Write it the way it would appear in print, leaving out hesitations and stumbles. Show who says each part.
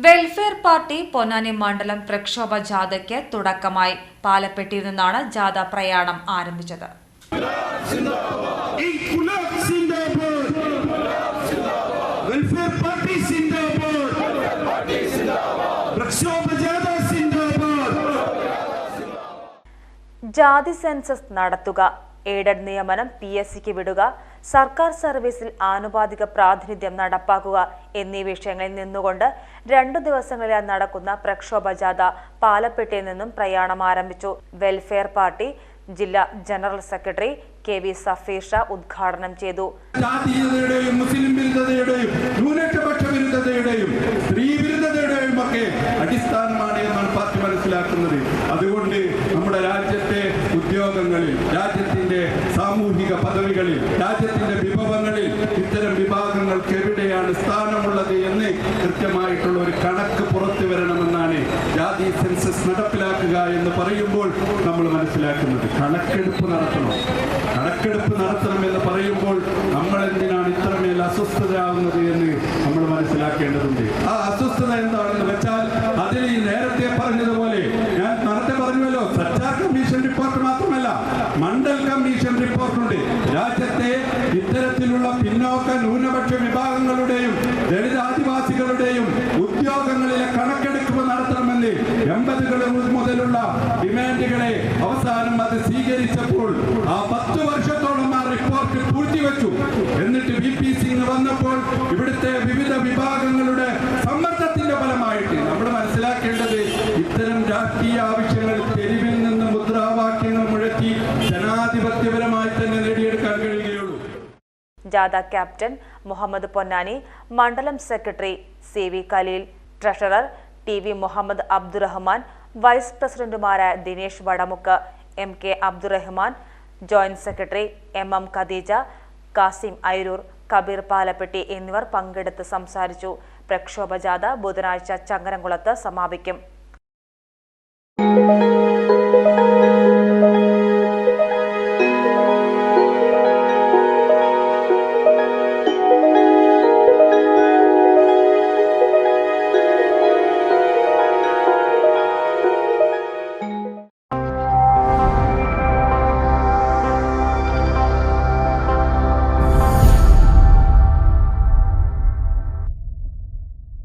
Speaker 1: Welfare party Ponnani മണ്ഡലം പ്രക്ഷോഭ ജാഥയ്ക്ക് തുടക്കമായി. പാലപ്പെട്ടിയിൽ നിന്നാണ് ജാഥ പ്രയാണം ആരംഭിച്ചത്. ജാതി സെൻസസ് നടത്തുക, എയ്ഡഡ് നിയമനം PSCക്ക് വിടുക, സർക്കാർ സർവീസിൽ ആനുപാതിക പ്രാതിനിധ്യം നടപ്പാക്കുക എന്നീ വിഷയങ്ങളിൽ നിന്നുകൊണ്ട് 2 ദിവസങ്ങളിലായി നടക്കുന്ന പ്രക്ഷോഭ ജാഥ പാലപ്പെട്ടിയിൽ നിന്നും പ്രയാണം ആരംഭിച്ചു. വെൽഫെയർ പാർട്ടി ജില്ലാ general secretary KV Safeer Shah ഉദ്ഘാടനം ചെയ്തു.
Speaker 2: മുസ്ലിം വിരുദ്ധതയുടെയും ന്യൂനപക്ഷ വിരുദ്ധതയുടെയും സ്ത്രീ വിരുദ്ധതയുടെയും ഒക്കെ അടിസ്ഥാനമാണ് എന്നാണ് പാർട്ടി മനസ്സിലാക്കുന്നത്. അതുകൊണ്ട് നമ്മുടെ രാജ്യത്തെ ഉദ്യോഗങ്ങളിൽ, രാജ്യത്തിന്റെ സാമൂഹിക പദവികളിൽ, രാജ്യത്തിന്റെ വിഭവങ്ങളിൽ ഇത്തരം വിഭാഗങ്ങൾക്ക് എവിടെയാണ് സ്ഥാനമുള്ളത് എന്ന് കൃത്യമായിട്ടുള്ള ഒരു കണക്ക് പുറത്തു വരണമെന്നാണ് ജാതി സെൻസസ് നടപ്പിലാക്കുക എന്ന് പറയുമ്പോൾ നമ്മൾ മനസ്സിലാക്കുന്നത്. കണക്കെടുപ്പ് നടത്തണം എന്ന് പറയുമ്പോൾ നമ്മൾ എന്തിനാണ് ഇത്രമേൽ അസ്വസ്ഥരാകുന്നത് എന്ന് നമ്മൾ മനസ്സിലാക്കേണ്ടതുണ്ട്. ആ അസ്വസ്ഥത എന്താണെന്ന് വെച്ചാൽ അതിൽ ഈ നേരത്തെ പറഞ്ഞതുപോലെ, ഞാൻ നേരത്തെ പറഞ്ഞുവല്ലോ, സർക്കാർ കമ്മീഷൻ റിപ്പോർട്ട് മാത്രമല്ല, മണ്ഡൽ കമ്മീഷൻ റിപ്പോർട്ടുണ്ട്. രാജ്യത്തെ ഇത്തരത്തിലുള്ള പിന്നോക്ക ന്യൂനപക്ഷ വിഭാഗങ്ങളുടെയും ദളിത് ആദിവാസികളുടെയും ഉദ്യോഗങ്ങളിലെ കണക്കെടുപ്പ് നടത്തണമെന്ന് 80കൾ മുതലുള്ള ഡിമാൻഡുകളെ അവസാനം അത് സ്വീകരിച്ചപ്പോൾ ആ 10 വർഷത്തോളം ആ റിപ്പോർട്ട് പൂഴ്ത്തിവെച്ചു. എന്നിട്ട് VP സിംഗ് വന്നപ്പോൾ ഇവിടുത്തെ വിവിധ വിഭാഗങ്ങളുടെ സമ്മർദ്ദത്തിന്റെ ഫലമായിട്ട് നമ്മൾ മനസ്സിലാക്കേണ്ടത് ഇത്തരം രാഷ്ട്രീയ ആവശ്യങ്ങൾ തെരുവിൽ നിന്ന് മുദ്രാവാക്യങ്ങൾ മുഴക്കി ജനാധിപത്യപരമായി തന്നെ നേടിയെടുക്കാൻ കഴിയുകയുള്ളൂ.
Speaker 1: ജാഥ ക്യാപ്റ്റൻ മുഹമ്മദ് പൊന്നാനി, മണ്ഡലം secretary CV Khaleel, treasurer TV Muhammad Abdurahman, vice പ്രസിഡന്റുമാരായ Dinesh Vadamukku, MK Abdurahman, joint secretary MM Khadeeja, Kasim Airoor, Kabeer Palappetti എന്നിവർ പങ്കെടുത്ത് സംസാരിച്ചു. പ്രക്ഷോഭ ജാഥ ബുധനാഴ്ച ചങ്ങരംകുളത്ത് സമാപിക്കും.